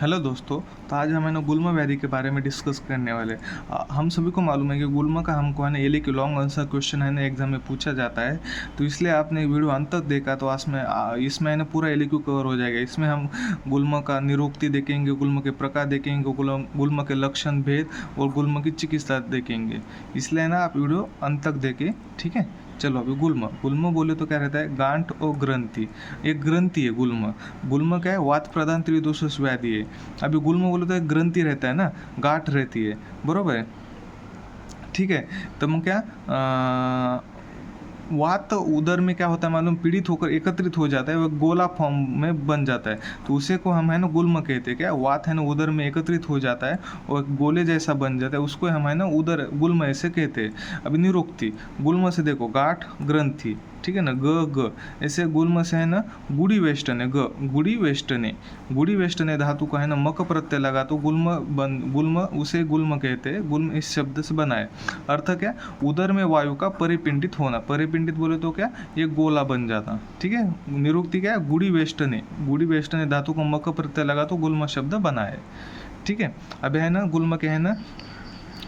Hello दोस्तों। तो आज हम है ना गुल्मा व्याधि के बारे में डिस्कस करने वाले हम सभी को मालूम है कि गुल्मा का हमको है ना एली के लॉन्ग आंसर क्वेश्चन है ना एग्जाम में पूछा जाता है। तो इसलिए आपने वीडियो अंत तक देखा तो इसमें है ना पूरा एली कवर हो जाएगा। इसमें हम गुल्मा का निरुक्ति देखेंगे, गुल्मा के प्रकार देखेंगे, गुल्मा के लक्षण भेद और गुल्मा की चिकित्सा देखेंगे। इसलिए ना आप वीडियो अंत तक देखें, ठीक है। चलो अभी गुल्म गुल्म बोले तो क्या रहता है, गांठ और ग्रंथि। एक ग्रंथि है गुल्म। गुल्म क्या है, वात प्रधान त्रिदोष व्याधि है। अभी गुल्म बोले तो एक ग्रंथि रहता है ना, गांठ रहती है, बरोबर है, ठीक है। तो हम क्या वात उदर में क्या होता है मालूम, पीड़ित होकर एकत्रित हो जाता है, वह गोला फॉर्म में बन जाता है। तो उसे को हम है ना गुल्म कहते हैं। क्या वात है ना उदर में एकत्रित हो जाता है और गोले जैसा बन जाता है, उसको हम है ना उदर गुल्म ऐसे कहते हैं। अभी निरुक्ति गुल्म से देखो, गांठ ग्रंथि, ठीक है ना, ग ऐसे गुल्म से है ना गुड़ी वेष्टने, गुड़ी वेष्टने, गुड़ी वेष्टने धातु का है ना मक प्रत्यय लगा तो गुल्म उसे गुल्म कहते हैं। गुल्म इस शब्द से बना है। अर्थ क्या, उदर में वायु का परिपिंडित होना। परिपिंडित बोले तो क्या, ये गोला बन जाता, ठीक है। निरुक्ति क्या है, गुड़ी वेष्टने, गुड़ी वेष्टने धातु को मक प्रत्यय लगा तो गुल्म शब्द बना है, ठीक है। अब है ना गुल्म के है ना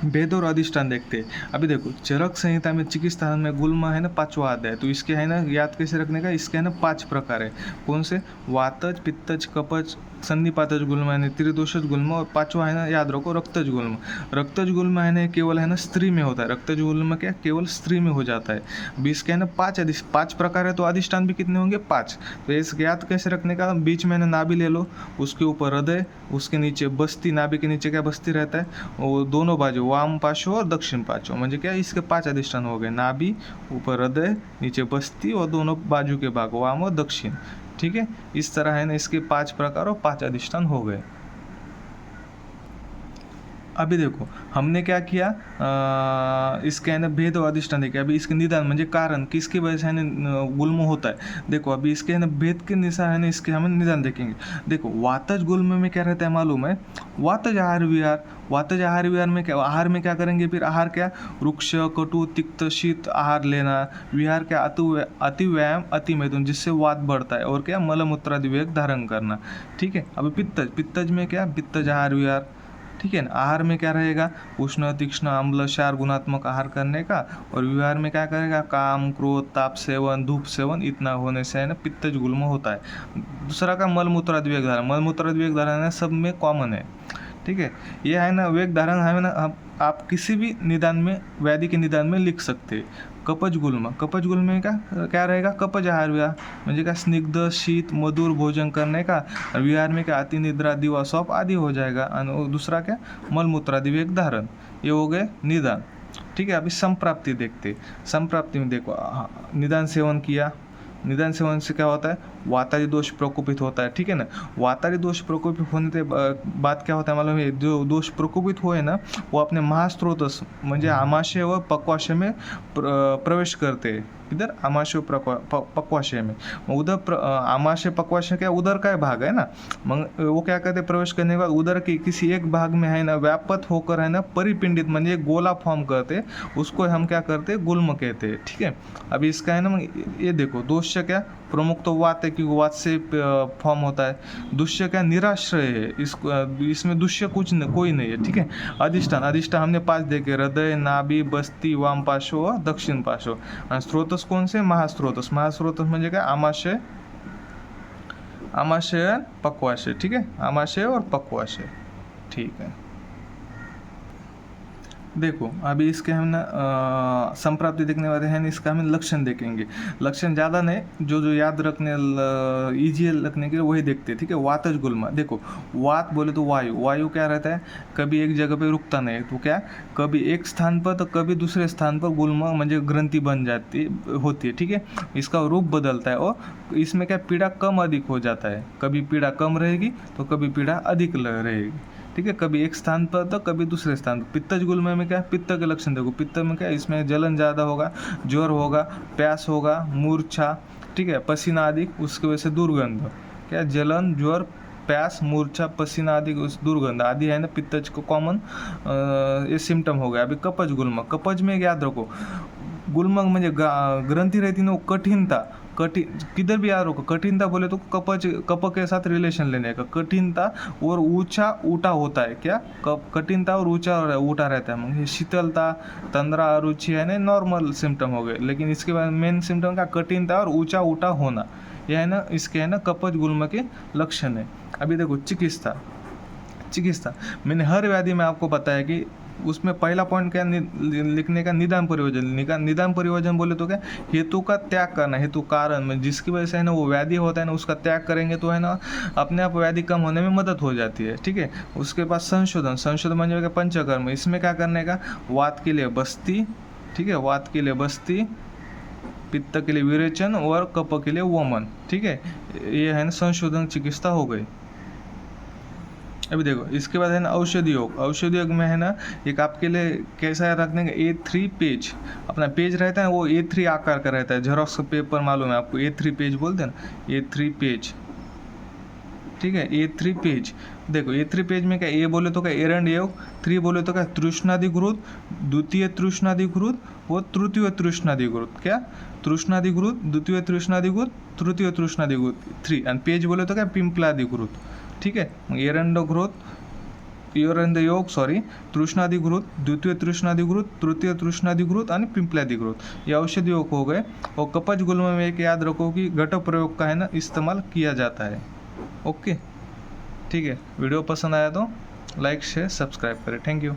भेद और अधिष्ठान देखते हैं। अभी देखो चरक संहिता में चिकित्सा में गुल्म है ना 5वां अध्याय। तो इसके है ना याद कैसे रखने का, इसके है ना 5 प्रकार है। कौन से, वातज, पित्तज, कपज, संधिपातज गुल्म है ना, त्रिदोषज गुल्म, और 5वां है ना याद रखो रक्तज गुल्म। रक्तज गुल्म है ना केवल है ना स्त्री में होता है। रक्तज गुल्म क्या केवल स्त्री में हो जाता है। अब इसके है ना 5 प्रकार है, तो अधिष्ठान भी कितने होंगे, 5। तो इसके याद कैसे रखने का, बीच में ना नाभि ले लो, उसके ऊपर हृदय, उसके नीचे बस्ती, नाभि के नीचे क्या बस्ती रहता है, और दोनों बाजू वाम पार्श्व और दक्षिण पार्श्व, म्हणजे क्या इसके 5 अधिष्ठान हो गए, नाभि, ऊपर हृदय, नीचे बस्ती और दोनों बाजू के भाग वाम और दक्षिण, ठीक है। इस तरह है ना इसके 5 प्रकार और 5 अधिष्ठान हो गए। अभी देखो हमने क्या किया, इसके है ना भेद और अधिष्ठान देखे। अभी इसके निदान म्हणजे कारण, किसकी वजह से है ना गुल्म होता है। देखो अभी इसके है ना भेद के निशा है ना, इसके हम निदान देखेंगे। देखो वातज गुल्म में क्या रहता है मालूम है, वातज आहार विहार। वातज आहार विहार में क्या, आहार में क्या करेंगे, फिर आहार क्या, रुक्ष, कटु, तिक्त, शीत आहार लेना। विहार क्या, अति व्यायाम, अति मैथुन, जिससे वात बढ़ता है, और क्या मलमूत्रादि वेग धारण करना, ठीक है। अभी पित्तज, पित्तज में क्या, पित्तज आहार विहार, ठीक है ना। आहार में क्या रहेगा, उष्ण, तीक्ष्ण, अम्ल, क्षार गुणात्मक आहार करने का। और विहार में क्या करेगा, काम, क्रोध, ताप सेवन, धूप सेवन, इतना होने से है ना पित्तज गुल्म होता है। दूसरा का मलमूत्रादि वेग धारण। मलमूत्रादि वेग धारण है सब में कॉमन है, ठीक है। ये है ना वेग धारण है ना, आप किसी भी निदान में, व्याधि के निदान में लिख सकते हैं। कपज गुल्म, कपज गुल्म में क्या क्या रहेगा, कपज आहार विहार, म्हणजे क्या स्निग्ध, शीत, मधुर भोजन करने का। विहार में क्या अति निद्रा, दिवा सौंप आदि हो जाएगा। और दूसरा क्या, मलमूत्रादि वेग धारण, ये हो गए निदान, ठीक है। अभी संप्राप्ति देखते। संप्राप्ति में देखो, निदान सेवन किया, निदान सेवन से क्या होता है, वातारी दोष प्रकोपित होता है, ठीक है ना। वातारी दोष प्रकोपित होने के बाद क्या होता है मालूम है, जो दोष प्रकोपित हुए ना, वो अपने महास्त्रोत म्हणजे आमाशय व पक्वाशय में प्रवेश करते हैं। इधर आमाशय पक्वाशय में, उधर आमाशय पक्वाशय क्या उदर का भाग है ना, मग वो क्या करते, प्रवेश करने के बाद उदर के किसी एक भाग में है ना व्यापत होकर है ना परिपिंडित म्हणजे गोला फॉर्म करते, उसको हम क्या करते, गुल्म कहते हैं, ठीक है। अभी इसका है ना, मग ये देखो दोष क्या, प्रमुख तो वात है क्योंकि वात से फॉर्म होता है। दुष्य क्या, निराश्रय है, इसमें दुष्य कोई नहीं है, ठीक है। अधिष्ठान, अधिष्ठान हमने 5 देखे, हृदय, नाभि, बस्ती, वाम पार्श्व और दक्षिण पार्श्व। आणि स्रोतस कौन से, महास्रोतस। महास्रोतस म्हणजे काय, आमाशय, आमाशय पक्वाशय, ठीक है, आमाशय और पक्वाशय, ठीक है। देखो अभी इसके हम ना संप्राप्ति देखने वाले हैं, इसका हम लक्षण देखेंगे। लक्षण ज़्यादा नहीं, जो याद रखने ईजी रखने के लिए वही देखते हैं, ठीक है। वातज गुल्म, देखो वात बोले तो वायु, वायु क्या रहता है, कभी एक जगह पे रुकता नहीं, तो क्या कभी एक स्थान पर तो कभी दूसरे स्थान पर गुल्म म्हणजे ग्रंथि बन जाती होती है, ठीक है। इसका रूप बदलता है और इसमें क्या पीड़ा कम अधिक हो जाता है, कभी पीड़ा कम रहेगी तो कभी पीड़ा अधिक रहेगी, ठीक है। कभी एक स्थान पर तो कभी दूसरे स्थान पर। पित्तज गुल्म में क्या, पित्त के लक्षण देखो, पित्त में क्या, इसमें जलन ज़्यादा होगा, ज्वर होगा, प्यास होगा, मूर्छा, ठीक है, पसीना आदि, उसकी वजह से दुर्गंध, क्या जलन, ज्वर, प्यास, मूर्छा, पसीना आदि, उस दुर्गंध आदि है ना पित्तज को कॉमन ये सिम्टम हो गया। अभी कपज गुल्म, कपज में याद रखो, गुल्म म्हणजे ग्रंथि रहती ना कठिनता, कठिन किधर भी याद रखो, कठिनता बोले तो कप के साथ रिलेशन लेने का, कठिनता और ऊंचा ऊटा होता है क्या, कठिनता और ऊंचा ऊटा रहता है। मग शीतलता, तंद्रा, अरुचि है ना नॉर्मल सिम्टम हो गए, लेकिन इसके बाद मेन सिम्टम का कठिनता और ऊंचा ऊटा होना, यह है ना इसके है ना कपच गुल्म के लक्षण है। अभी देखो चिकित्सा, मैंने हर व्याधि में आपको बताया कि उसमें पहला पॉइंट क्या लिखने का, निदान परियोजन। निदान परियोजन बोले तो क्या, हेतु का त्याग करना, हेतु कारण में जिसकी वजह से है ना वो व्याधि होता है ना, उसका त्याग करेंगे तो है ना अपने आप व्याधि कम होने में मदद हो जाती है, ठीक है। उसके बाद संशोधन म्हणजे पंचकर्म, इसमें क्या करने का, वात के लिए बस्ती, ठीक है, वात के लिए बस्ती, पित्त के लिए विरेचन और कफ के लिए वमन, ठीक है। ये है ना संशोधन चिकित्सा हो गई। अभी देखो इसके बाद है ना औषधि योग में है ना एक आपके लिए कैसा है रखने का, A3 पेज, अपना पेज रहता है वो A3 आकार का रहता है, जेरोक्स पेपर मालूम है आपको, A3 पेज बोलते हैं ना, A3 पेज, ठीक है, A3 पेज। देखो A3 पेज में क्या, ए बोले तो क्या एरंड योग, 3 बोले तो क्या तृष्णाधिकृत, द्वितीय तृष्णाधिकृत वो तृतीय तृष्णाधिकृत, क्या तृष्णाधिकृत, द्वितीय तृष्णाधिकृत, तृतीय तृष्णाधिकृत 3, आणि पेज बोले तो क्या पिंपलाधिकृत, ठीक है। एरंड योग तृष्णाधिकृत, द्वितीय तृष्णाधिकृत, तृतीय तृष्णाधिकृत आणि पिंपलाधिकृत, ये औषधि योग हो गए। और कपच गुल्म में एक याद रखो कि घट प्रयोग का है ना इस्तेमाल किया जाता है। ओके, ठीक है। वीडियो पसंद आया तो लाइक शेयर सब्सक्राइब करें। Thank you.